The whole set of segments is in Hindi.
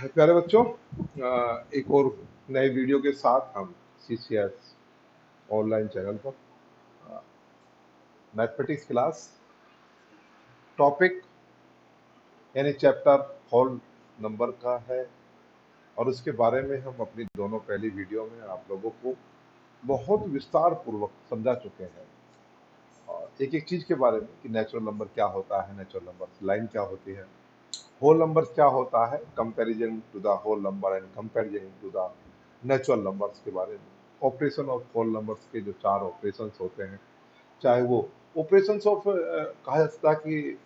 प्यारे बच्चों, एक और नए वीडियो के साथ हम CCS ऑनलाइन चैनल पर मैथमेटिक्स क्लास टॉपिक यानी चैप्टर होल नंबर का है और उसके बारे में हम अपनी दोनों पहली वीडियो में आप लोगों को बहुत विस्तार पूर्वक समझा चुके हैं। और एक एक चीज के बारे में कि नेचुरल नंबर क्या होता है, नेचुरल नंबर लाइन क्या होती है, होल नंबर क्या होता है, comparison to the whole number and comparison to the natural numbers के बारे में, ऑपरेशन ऑफ होल नंबर्स के जो 4 ऑपरेशंस होते हैं, चाहे वो ऑपरेशंस ऑफ कहा जा सकता है कि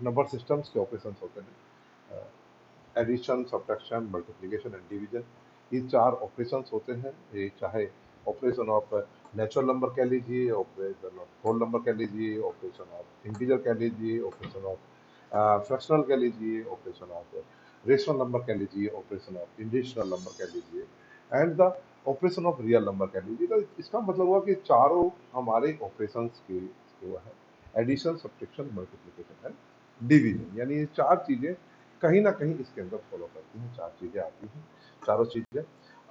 नंबर सिस्टम्स के ऑपरेशंस होते हैं, addition, subtraction, multiplication and division, ये 4 ऑपरेशंस होते हैं। ये चाहे ऑपरेशन ऑफ नेचुरल नंबर कह लीजिए, ऑपरेशन ऑफ होल नंबर कह लीजिए, ऑपरेशन ऑफ इंटीजर कह लीजिए, ऑपरेशन ऑफ फ्रैक्शनल कह लीजिए, ऑपरेशन ऑफ रेशनल नंबर कह लीजिए, ऑपरेशन ऑफ इंडिशनल नंबर कह लीजिए and the operation of real number कह लीजिए। तो इसका मतलब हुआ कि चारों हमारे ऑपरेशंस के वो है, addition, subtraction, multiplication and division, यानी ये 4 चीजें कहीं ना कहीं इसके अंदर फॉलो करती हैं, 4 चीजें आती हैं, चारों चीजें।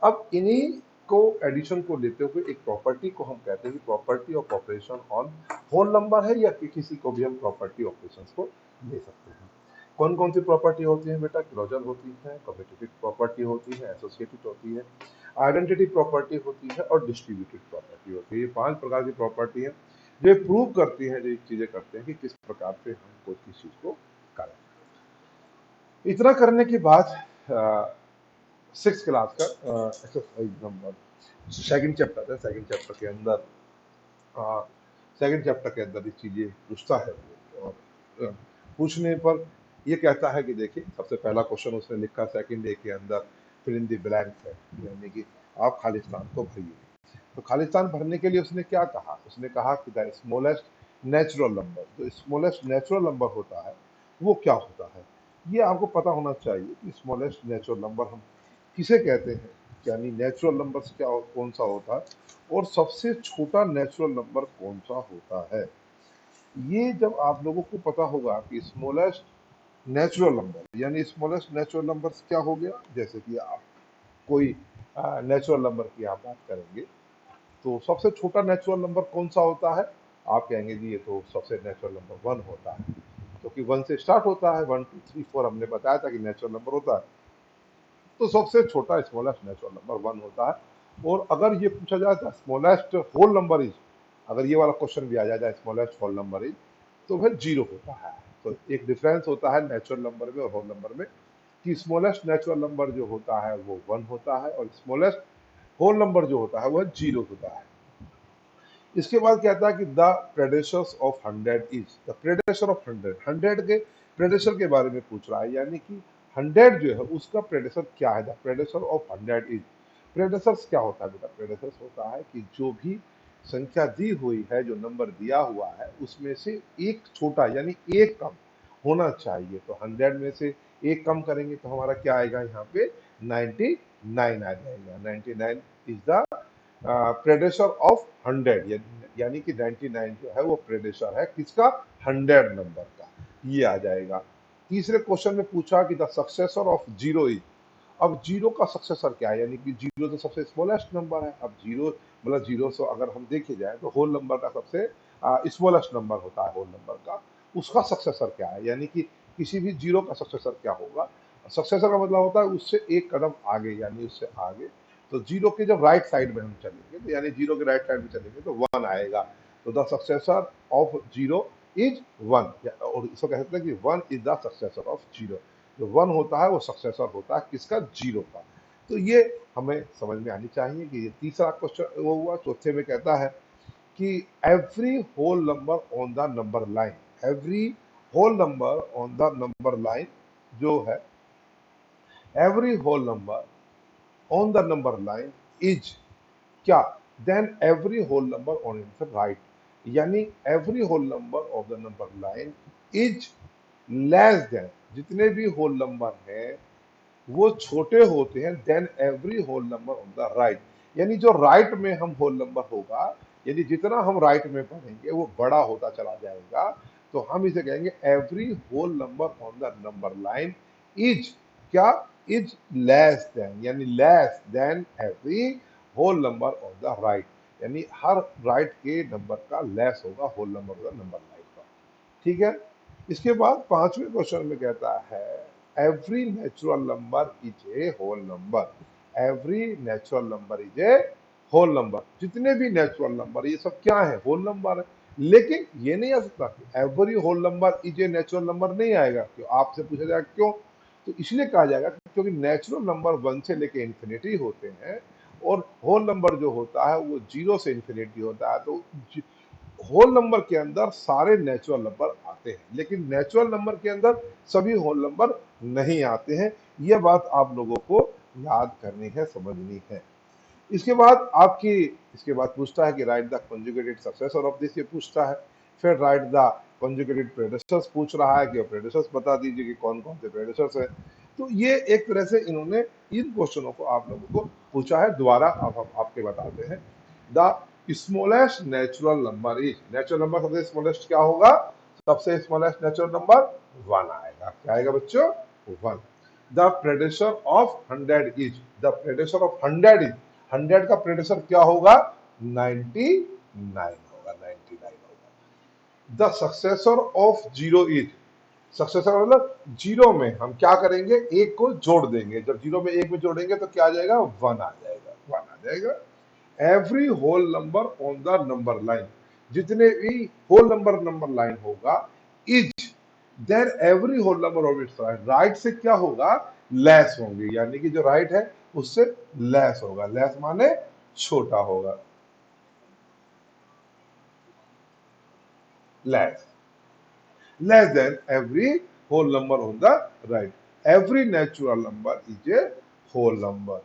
अब इन्हीं को एडिशन को लेते हुए एक प्रॉपर्टी को हम कहते हैं कि property of operation on whole number है, या किसी को भी हम प्रॉपर्टी ऑपरेशंस को ले सकते हैं। कौन कौन सी प्रॉपर्टी होती है बेटा? क्लोजर होती है, कम्यूटेटिव प्रॉपर्टी होती है, एसोसिएटेड होती है, आइडेंटिटी प्रॉपर्टी होती है और डिस्ट्रीब्यूटेड प्रॉपर्टी होती है। ये 5 प्रकार की प्रॉपर्टी है जो प्रूव करती है, जो चीजें करते हैं कि किस प्रकार से हम कोई किस चीज को करें। इतना करने के बाद 6th क्लास का एक्सरसाइज नंबर सेकंड चैप्टर है। सेकंड चैप्टर के अंदर ये चीजें पूछता है वो, और पूछने पर ये कहता है कि देखिए, सबसे पहला क्वेश्चन उसने लिखा सेकंड ए के अंदर फिल इन द ब्लैंक है, यानी कि आप खालिस्तान को भरिए। तो खालिस्तान भरने के लिए उसने क्या कहा? उसने कहा कि द स्मॉलेस्ट नेचुरल नंबर, जो स्मॉलेस्ट नेचुरल नंबर होता है वो क्या होता है। ये आपको पता होना चाहिए कि स्मॉलेस्ट नेचुरल नंबर हम किसे कहते हैं, यानी नेचुरल नंबर क्या कौन सा होता है और सबसे छोटा नेचुरल नंबर कौन सा होता है। ये जब आप लोगों को पता होगा कि स्मॉलेस्ट नेचुरल नंबर, यानी स्मॉलेस्ट नेचुरल नंबर क्या हो गया, जैसे कि आप कोई नेचुरल नंबर की आप बात करेंगे तो सबसे छोटा नेचुरल नंबर कौन सा होता है? आप कहेंगे जी ये तो सबसे नेचुरल नंबर 1 होता है, क्योंकि 1 से स्टार्ट होता है, 1 2 3 4 हमने बताया था कि नेचुरल नंबर होता है। तो सबसे छोटा स्मॉलेस्ट नेचुरल नंबर 1 होता है। और अगर ये पूछा जाए तो स्मॉलेस्ट होल नंबर इज, अगर ये वाला क्वेश्चन भी आ जाए स्मॉलेस्ट होल नंबर इज, तो फिर 0 होता है। तो एक डिफरेंस होता है नेचुरल नंबर में और होल नंबर में, कि स्मॉलेस्ट नेचुरल नंबर जो होता है वो 1 होता है और स्मॉलेस्ट होल नंबर जो होता है वह 0 होता है। इसके बाद कहता है कि the predecessors of 100 is, the predecessor of 100, 100 के प्रेडेशर के बारे में पूछ रहा है, यानी कि 100 जो है उसका प्रेडेशर क्या है। द प्रेडेशर ऑफ 100 इज, प्रेडेशर्स क्या होता है बेटा? प्रेडेशर्स होता है कि जो भी संख्या दी हुई है, जो नंबर दिया हुआ है, उसमें से एक छोटा यानी एक कम होना चाहिए। तो 100 में से एक कम करेंगे तो हमारा क्या आएगा? यहाँ पे 99 आ जाएगा। 99 इज द प्रेडेशर ऑफ 100, यानी कि 99 जो है वो प्रेडेशर है किसका? 100 नंबर का, ये आ जाएगा। तीसरे क्वेश्चन में पूछा कि द सक्सेसर ऑफ 0 इज, अब 0 का सक्सेसर क्या है, यानी कि 0 तो सबसे स्मॉलेस्ट नंबर है। अब 0 मतलब 0 से अगर हम देखे जाए तो होल नंबर का सबसे स्मॉलेस्ट नंबर होता है होल नंबर का, उसका सक्सेसर क्या है, यानी कि किसी भी 0 का सक्सेसर क्या होगा। सक्सेसर का मतलब होता है उससे एक कदम आगे, यानी उससे आगे। तो 0 के जब राइट साइड में हम चलेंगे, तो यानी 0 के राइट साइड में चलेंगे तो 1 आएगा। तो द सक्सेसर ऑफ 0 इज 1, और इसको कह सकते हैं कि 1 इज द सक्सेसर ऑफ 0। जो 1 होता है वो सक्सेसर होता है किसका? 0 का। तो ये हमें समझ में आनी चाहिए कि ये तीसरा क्वेश्चन वो हुआ। चौथे में कहता है कि every whole number on the number line, every whole number on the number line जो है, every whole number on the number line is क्या? Than every whole number on its right, यानी every whole number of the number line is less than, जितने भी होल नंबर हैं वो छोटे होते हैं than every whole number on the right, यानी जो राइट में हम होल नंबर होगा, यदि जितना हम राइट में पढ़ेंगे वो बड़ा होता चला जाएगा। तो हम इसे कहेंगे every whole number on the number line is क्या? इज लेस देन, यानी less than every whole number of the right, यानी हर राइट के नंबर का लेस होगा whole number of the number line का। ठीक है। इसके बाद पांचवें क्वेश्चन में कहता है every natural number is a whole number, every natural number is a whole number, जितने भी नेचुरल नंबर ये सब क्या है, होल नंबर है। लेकिन ये नहीं आ सकता कि every whole number is a natural number, नहीं आएगा। क्यों, आपसे पूछा जाएगा क्यों, तो इसलिए कहा जाएगा क्योंकि नेचुरल नंबर 1 से लेके इंफिनिटी होते हैं और होल नंबर जो होता है वो 0 से इंफिनिटी होता है। तो होल नंबर के अंदर सारे नेचुरल नंबर आते हैं, लेकिन नेचुरल नंबर के अंदर सभी होल नंबर नहीं आते हैं। यह बात आप लोगों को याद करनी है, समझनी है। इसके बाद इसके बाद पूछता है कि right the conjugated successor of this, ये पूछता है। फिर राइट द कंजुगेटेड प्रेडेसर्स पूछ रहा है कि प्रेडेसर्स बता दीजिए कि कौन कौन से प्रेडेसर्स हैं। तो ये एक तरह से इन्होंने इन क्वेश्चनों को आप लोगों को पूछा है। दोबारा अब हम आपके बताते हैं। The smallest natural number is, natural number सबसे स्मॉलेस्ट क्या होगा, सबसे स्मॉलेस्ट नेचुरल नंबर 1 आएगा। क्या आएगा बच्चों, 1। The predecessor of 100 is, the predecessor of 100 is, 100 का प्रेडेसर क्या होगा, 99 होगा, 99 होगा। The successor of 0 is, successor मतलब 0 में हम क्या करेंगे, एक को जोड़ देंगे। जब 0 में 1 में जोड़ेंगे तो क्या आ जाएगा, 1 आ जाएगा, 1 आ जाएगा। Every whole number on the number line, जितने भी होल नंबर लाइन होगा, is then every whole number of its right, right से क्या होगा, लेस होंगे, यानी कि जो राइट है उससे लेस होगा। लेस माने छोटा होगा, less, less than every whole number on the right. Every natural number is a whole number,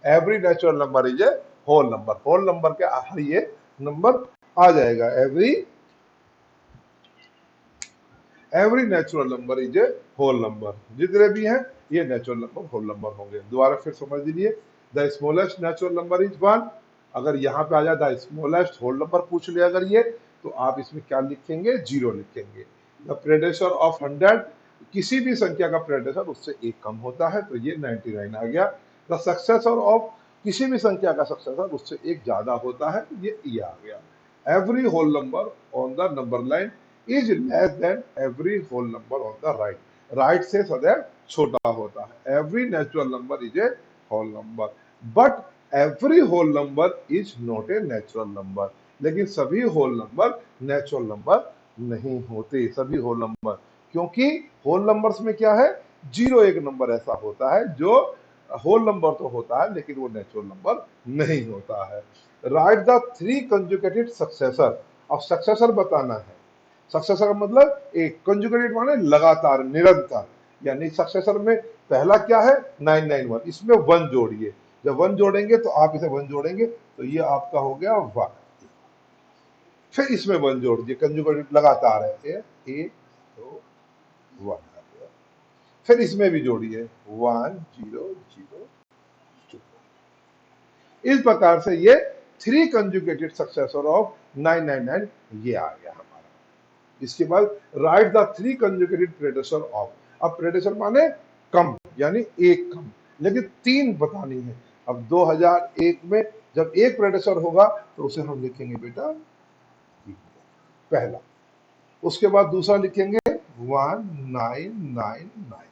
every natural number is a whole number, whole number के आखिर ये नंबर आ जाएगा। Every natural number is a whole number, जितने भी हैं ये नेचुरल नंबर होल नंबर होंगे। दोबारा फिर समझ लीजिए। The smallest natural number is 1। अगर यहां पे आ जाए द स्मॉलेस्ट होल नंबर पूछ ले अगर ये, तो आप इसमें क्या लिखेंगे, 0 लिखेंगे। द प्रेडेसर ऑफ 100, किसी भी संख्या का प्रेडेसर उससे एक कम होता है, तो ये 99 आ गया। द सक्सेसर ऑफ, किसी भी संख्या का सक्सेसर उससे एक ज्यादा होता है, तो ये आ गया। Every whole number on the number line is less than every whole number on the right, right से सदैव छोटा होता है। Every natural number is a whole number, but every whole number is not a natural number, लेकिन सभी होल नंबर नेचुरल नंबर नहीं होते, सभी होल नंबर, क्योंकि होल नंबर्स में क्या है, 0 एक नंबर ऐसा होता है जो होल नंबर तो होता है लेकिन वो नेचुरल नंबर नहीं होता है। राइट द 3 कंजुगेटेड सक्सेसर, अब सक्सेसर बताना है। सक्सेसर का मतलब एक, कंजुगेटेड माने लगातार, निरंतर, यानी सक्सेसर में पहला क्या है, 991, इसमें 1 जोड़िए। जब 1 जोड़ेंगे तो आप इसे 1 जोड़ेंगे तो ये आपका हो गया 1। फिर इसमें 1 जोड़ दिए, कंजुगेटेड लगातार है, एक दो 1 आ गया। फिर इसमें भी जोड़िए 1 0 0 2। इस प्रकार से ये 3 कंजुगेटेड सक्सेसर ऑफ 999 ये आ गया हमारा। इसके बाद right the 3 conjugated predecessor of, अब प्रेडेसर माने कम, यानी एक कम, लेकिन 3 बतानी है। अब 2001 में जब एक प्रेडेसर होगा तो उसे हम लिखेंगे बेटा पहला, उसके बाद दूसरा लिखेंगे 1999,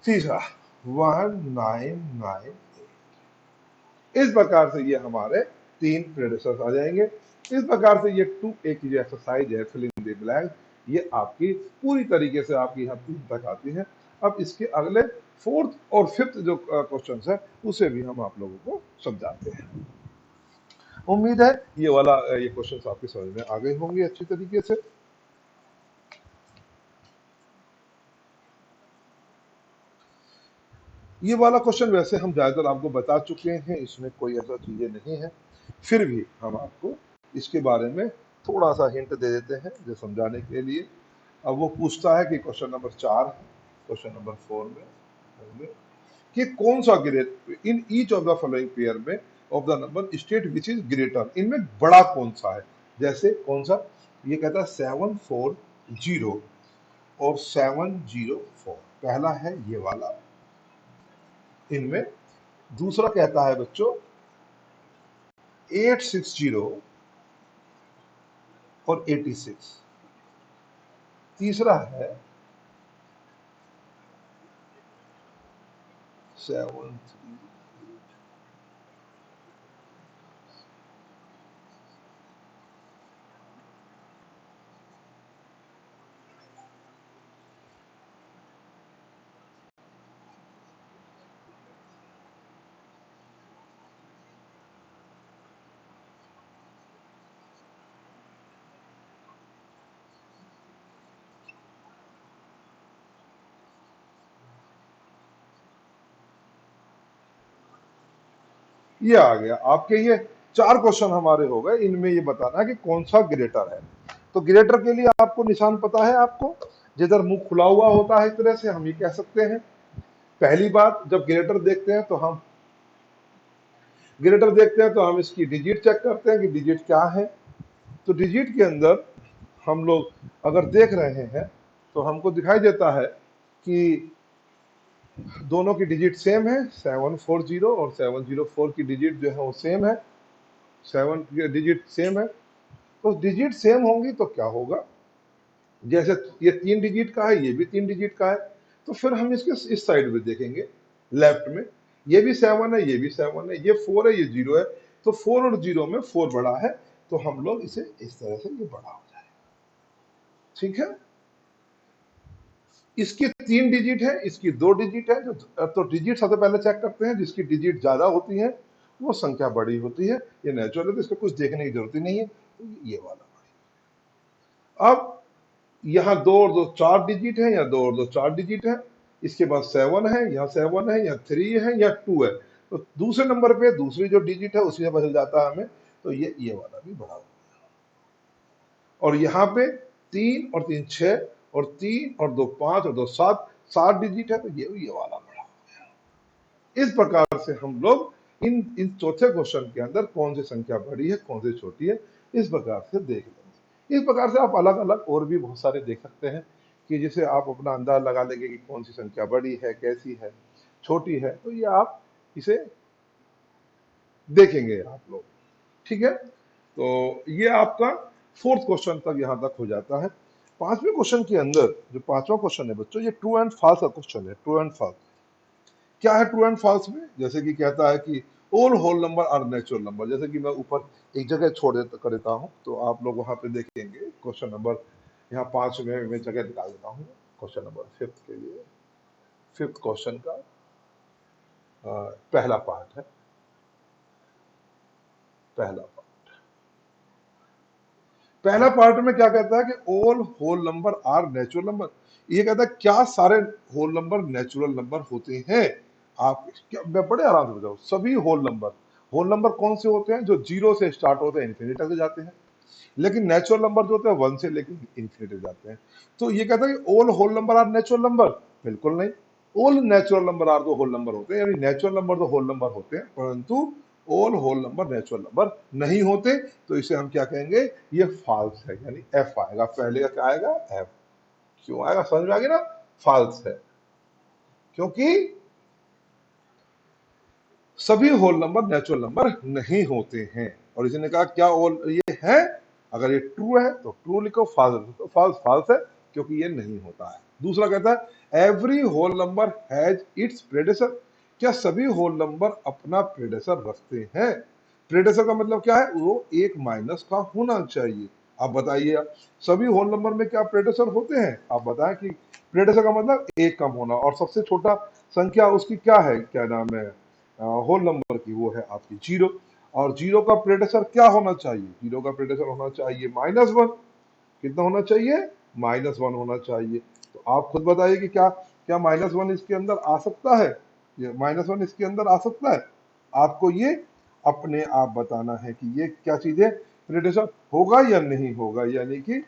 तीसरा 1998। इस प्रकार से ये हमारे 3 प्रेडेसर्स आ जाएंगे। इस प्रकार से ये 2A की जो एक्सरसाइज है फिलिंग द ब्लैंक, ये आपकी पूरी तरीके से आपकी यहाँ 3 तक आती है। अब इसके अगले 4th और 5th जो क्वेश्चन है उसे भी हम आप लोगों को समझाते हैं। उम्मीद है ये वाला ये क्वेश्चन आपके समझ में आ गए होंगे अच्छी तरीके से। ये वाला क्वेश्चन वैसे हम ज्यादातर आपको बता चुके हैं, इसमें कोई ऐसा चीजें नहीं है, फिर भी हम आपको इसके बारे में थोड़ा सा हिंट दे देते हैं जो समझाने के लिए। अब वो पूछता है कि क्वेश्चन नंबर 4, क्वेश्चन नंबर 4 में कि कौन सा great in each of the following pair में of the number state which is greater, इनमें बड़ा कौन सा है। जैसे कौन सा, ये कहता है 740 और 704। पहला है ये वाला इनमें। दूसरा कहता है बच्चों 860 और 86। तीसरा है 7। ये आ गया आपके। ये 4 क्वेश्चन हमारे हो गए। इनमें ये बताना है कि कौन सा ग्रेटर है। तो ग्रेटर के लिए आपको निशान पता है। आपको जिधर मुंह खुला हुआ होता है इस तरह से हम ये कह सकते हैं। पहली बात, जब ग्रेटर देखते हैं तो हम इसकी डिजिट चेक करते हैं कि डिजिट क्या है। तो डिजिट के अंदर हम लोग अगर देख रहे हैं तो हमको दिखाई देता है कि दोनों की डिजिट सेम है। 740 और 704 की डिजिट जो है वो सेम है। 7 की डिजिट सेम है। तो डिजिट सेम होंगी तो क्या होगा, जैसे ये 3 डिजिट का है, ये भी 3 डिजिट का है, तो फिर हम इसके इस साइड में देखेंगे लेफ्ट में, ये भी 7 है, ये भी 7 है, ये 4 है, ये 0 है। तो 4 और 0 में 4 बड़ा है, तो हम लोग इसे इस तरह से ये बड़ा हो जाएगा। ठीक है। इसकी 3 डिजिट है, इसकी 2 डिजिट है। जो तो डिजिट सबसे पहले चेक करते हैं। जिसकी डिजिट ज्यादा होती है वो संख्या बड़ी होती है। ये नेचुरल है, तो इसको कुछ देखने की जरूरत ही नहीं है। तो ये वाला अब यहाँ 2 और 2 4 डिजिट है, यहाँ 2 और 2 4 डिजिट है। इसके बाद 7 है, यहाँ 7 है, यहाँ 3 है, यहाँ 2 है। तो दूसरे नंबर पे दूसरी जो डिजिट है उसी से बदल जाता है हमें। तो ये वाला भी बड़ा हो। और यहाँ पे 3 और 3 6 और 3 और 2 5 और 2 7, 7 डिजिट है। तो ये वाला बड़ा हो गया। इस प्रकार से हम लोग इन चौथे क्वेश्चन के अंदर कौन सी संख्या बड़ी है, कौन सी छोटी है, इस प्रकार से देख लेंगे। इस प्रकार से आप अलग अलग और भी बहुत सारे देख सकते हैं कि जिसे आप अपना अंदाज लगा लेंगे कि कौन सी संख्या बड़ी है, कैसी है, छोटी है। तो ये आप इसे देखेंगे आप लोग। ठीक है। तो ये आपका 4th क्वेश्चन तक यहां तक हो जाता है। 5वें क्वेश्चन के अंदर जो 5वां क्वेश्चन है बच्चों, ये ट्रू एंड फॉल्स का क्वेश्चन है। ट्रू एंड फॉल्स क्या है? ट्रू एंड फॉल्स में जैसे कि कहता है कि all whole number are natural number. जैसे कि मैं ऊपर एक जगह छोड़ कर देता हूं, तो आप लोग वहां पे देखेंगे क्वेश्चन नंबर यहाँ 5 में मैं जगह निकाल देता हूँ। क्वेश्चन नंबर 5 के लिए 5th क्वेश्चन का पहला पार्ट है। पहला पार्ट में क्या कहता है कि all whole number are natural number. ये कहता है क्या सारे होल नंबर नेचुरल नंबर होते हैं? आप क्या, मैं बड़े आराम से बताऊं, सभी होल नंबर कौन से होते हैं? जो 0 से स्टार्ट होते हैं इन्फिनिटी तक जाते हैं। लेकिन नेचुरल नंबर जो होते हैं 1 से लेकर इन्फिनिटी जाते हैं। तो ये कहता है कि all whole number are natural number. बिल्कुल नहीं। ऑल नेचुरल नंबर आर तो होल नंबर होते हैं, यानी नेचुरल नंबर तो होल नंबर होते हैं, परंतु all whole number natural number नहीं होते। तो इसे हम क्या कहेंगे? ये फॉल्स है, यानी एफ आएगा। पहले का क्या आएगा? एफ। क्यों आएगा? समझ में आ गया ना? फॉल्स है, क्योंकि सभी होल नंबर नेचुरल नंबर नहीं होते हैं। और इसी ने कहा क्या ऑल ये है? अगर ये ट्रू है तो ट्रू लिखो, फॉल्स तो फॉल्स फॉल्स है, क्योंकि ये नहीं होता है। दूसरा कहता है every whole number has its predecessor. क्या सभी होल नंबर अपना प्रेडेसर रखते हैं? प्रेडेसर का मतलब क्या है? वो एक माइनस का होना चाहिए। आप बताइए, सभी होल नंबर में क्या प्रेडेसर होते हैं? आप बताएं कि प्रेडेसर का मतलब एक कम होना, और सबसे छोटा संख्या उसकी क्या है, क्या नाम है होल नंबर की? वो है आपकी 0। और 0 का प्रेडेसर क्या होना चाहिए? 0 का प्रेडेसर होना चाहिए -1। कितना होना चाहिए? -1 होना चाहिए। तो आप खुद बताइए कि क्या क्या -1 इसके अंदर आ सकता है? ये -1 इसके अंदर आ सकता है? आपको ये अपने आप बताना है कि ये क्या चीज है, प्रेडेसर होगा या नहीं होगा। यानी कि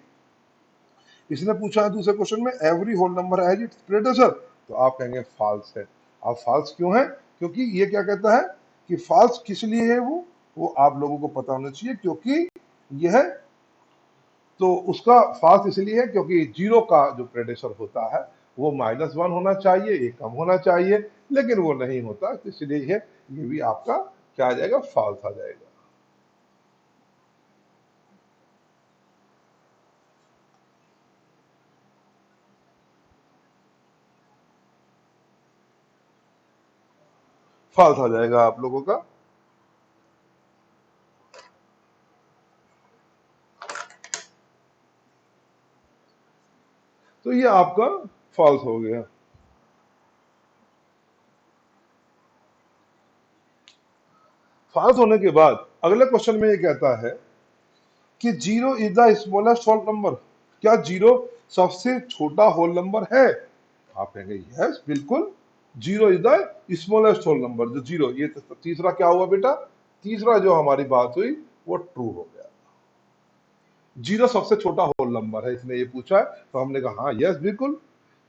इसने पूछा है दूसरे क्वेश्चन में every whole number has its predecessor, तो आप कहेंगे फॉल्स है। अब फॉल्स क्यों है? क्योंकि ये क्या कहता है कि फॉल्स किस लिए है? वो आप लोगों को पता होना चाहिए, क्योंकि यह तो उसका फॉल्स इसलिए है क्योंकि जीरो का जो प्रेडेसर होता है वो -1 होना चाहिए, ये कम होना चाहिए, लेकिन वो नहीं होता, तो इसलिए ये भी आपका क्या आ जाएगा, फॉल्स आ जाएगा। फॉल्स आ जाएगा आप लोगों का। तो ये आपका फॉल्स हो गया। फॉल्स होने के बाद अगले क्वेश्चन में ये कहता है कि zero is the smallest whole number. क्या जीरो सबसे छोटा होल नंबर है? आप कहेंगे यस बिल्कुल, zero is the smallest whole number. जो जीरो, ये तो तीसरा क्या हुआ बेटा, तीसरा जो हमारी बात हुई वो ट्रू हो गया। जीरो सबसे छोटा होल नंबर है, इसने ये पूछा है, तो हमने कहा हाँ यस बिल्कुल।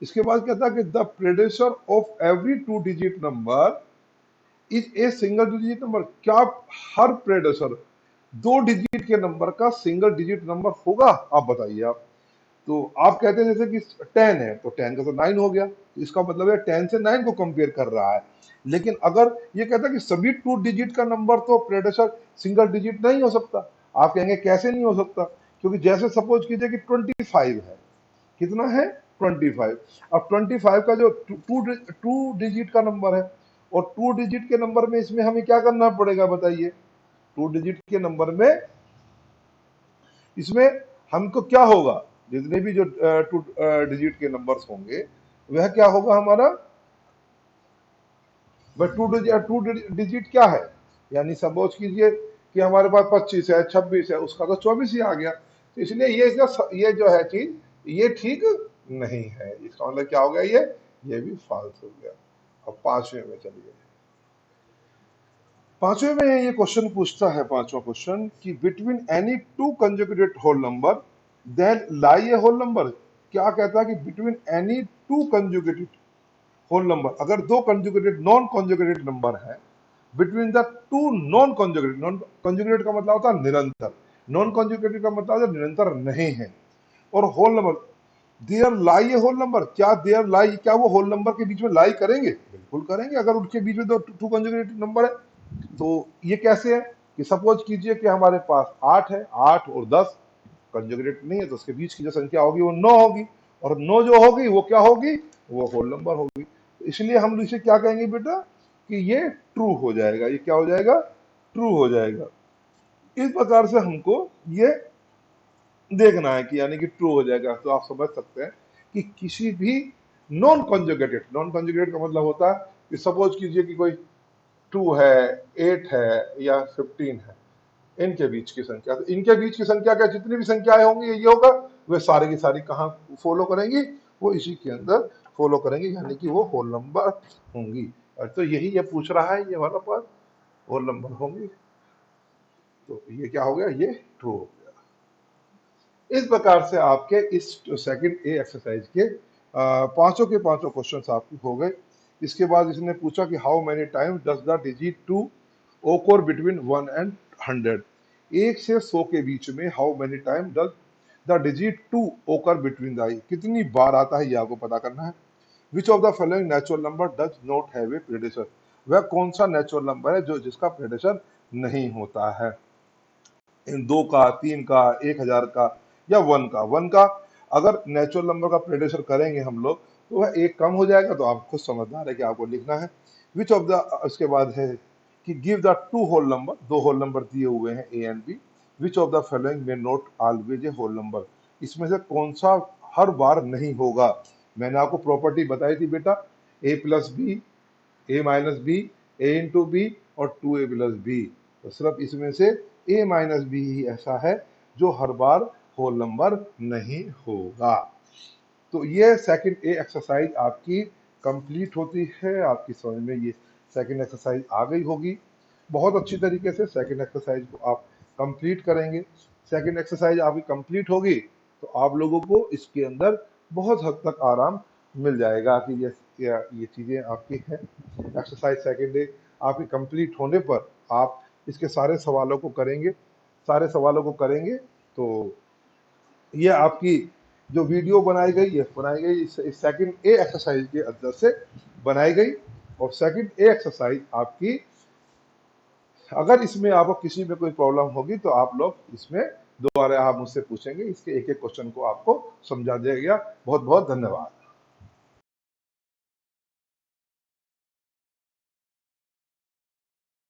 इसके बाद कहता है कि the predecessor of every two digit number is a single digit number. क्या हर प्रेडेसर दो डिजिट के नंबर का सिंगल डिजिट नंबर होगा? आप बताइए आप। तो आप कहते हैं जैसे कि 10 है तो 10 का तो 9 हो गया, तो इसका मतलब है 10 से 9 को कंपेयर कर रहा है। लेकिन अगर ये कहता है कि सभी टू डिजिट का नंबर तो प्रेडेसर सिंगल डिजिट नहीं हो सकता, आप कहेंगे कैसे नहीं हो सकता? क्योंकि जैसे सपोज कीजिए कि 25 है, कितना है 25। अब 25 का जो टू डिजिट का नंबर है, और टू डिजिट के नंबर में इसमें हमें क्या करना पड़ेगा बताइए? टू डिजिट के नंबर में इसमें हमको क्या होगा, जितने भी जो टू डिजिट के नंबर्स होंगे वह क्या होगा हमारा, वह टू डिजिट क्या है, यानी सपोज कीजिए कि हमारे पास 25 है, 26 है, उसका तो 24 ही आ गया। तो इसलिए ये जो है चीज, ये ठीक नहीं है। इसका मतलब क्या हो गया, ये भी फॉल्स हो गया। अब पांचवें में चलिए। पांचवें में ये क्वेश्चन पूछता है, पांचवा क्वेश्चन, कि between any two conjugated whole number then lie a whole number. क्या कहता है कि between any two conjugated whole number, अगर दो कंजुगेटेड नॉन कंजुगेटेड नंबर है, between the two non conjugated, non conjugated का मतलब होता है निरंतर, नॉन कंजुगेटेड का मतलब है निरंतर नहीं है, और whole number, there lie a whole number. क्या देयर लाई, क्या वो होल नंबर के बीच में लाई करेंगे? बिल्कुल करेंगे, अगर उनके बीच में दो टू कंजुगेटेड नंबर है। तो ये कैसे है कि सपोज कीजिए कि हमारे पास 8 है, 8 और 10 कंजुगेटेड नहीं है, तो उसके बीच की जो संख्या होगी वो 9 होगी, और 9 जो होगी वो क्या होगी, वो होल नंबर होगी। तो इसलिए हम इसे क्या कहेंगे बेटा, कि ये ट्रू हो जाएगा। ये क्या हो जाएगा, ट्रू हो जाएगा। इस प्रकार से हमको ये देखना है कि यानी कि ट्रू हो जाएगा। तो आप समझ सकते हैं कि किसी भी नॉन कंजुगेटेड, नॉन कंजुगेटेड का मतलब होता है कि सपोज कीजिए कि कोई 2 है, 8 है या 15 है, इनके बीच की संख्या, तो इनके बीच की संख्या क्या, जितनी भी संख्याएं होंगी ये होगा, वे सारी की सारी कहाँ फॉलो करेंगी, वो इसी के अंदर फॉलो करेंगे, यानी कि वो होल नंबर होंगी। और तो यही ये पूछ रहा है, ये हमारा पास होल नंबर होंगी। तो ये क्या हो गया, ये ट्रू हो गया। इस प्रकार से आपके इस सेकंड ए एक्सरसाइज के पांचों के पांचों क्वेश्चन आपके हो गए। इसके बाद इसने पूछा कि how many times does the digit 2 ओकर बिटवीन 1 एंड 100। 1 से 100 के बीच में how many time does the digit 2 ओकर बिटवीन द, कितनी बार आता है ये आपको पता करना है। विच of the following natural number does not have a predecessor. वह कौन सा नेचुरल नंबर है जो जिसका प्रेडेसर नहीं होता है। इन 2 का, 3 का, 1000 का या 1 का। 1 का अगर नेचुरल नंबर का प्रेडिक्शन करेंगे हम लोग तो वह एक कम हो जाएगा, तो आप खुद समझदार है कि आपको लिखना है विच ऑफ द, उसके बाद है कि give the two whole number, दो होल नंबर दिए हुए हैं A and B, which of the following may not always a whole number. इसमें से कौन सा हर बार नहीं होगा। मैंने आपको प्रॉपर्टी बताई थी बेटा, ए प्लस बी, ए माइनस बी, ए इंटू बी और 2a प्लस बी। तो सिर्फ इसमें से ए माइनस बी ही ऐसा है जो हर बार होल नंबर नहीं होगा। तो ये सेकंड ए एक्सरसाइज आपकी कंप्लीट होती है। आपकी समझ में ये सेकंड एक्सरसाइज आ गई होगी। बहुत अच्छी तरीके से सेकंड एक्सरसाइज को आप कंप्लीट करेंगे। सेकंड एक्सरसाइज आपकी कंप्लीट होगी तो आप लोगों को इसके अंदर बहुत हद तक आराम मिल जाएगा कि ये चीज़ें आपकी हैं। एक्सरसाइज सेकंड डे आपकी कंप्लीट होने पर आप इसके सारे सवालों को करेंगे, सारे सवालों को करेंगे तो ये आपकी जो वीडियो बनाई गई है, बनाई गई इस सेकंड ए एक्सरसाइज के अंदर से बनाई गई। और सेकंड ए एक्सरसाइज आपकी, अगर इसमें आपको किसी में कोई प्रॉब्लम होगी तो आप लोग इसमें दोबारा आप मुझसे पूछेंगे, इसके एक एक क्वेश्चन को आपको समझा दिया गया। बहुत बहुत धन्यवाद।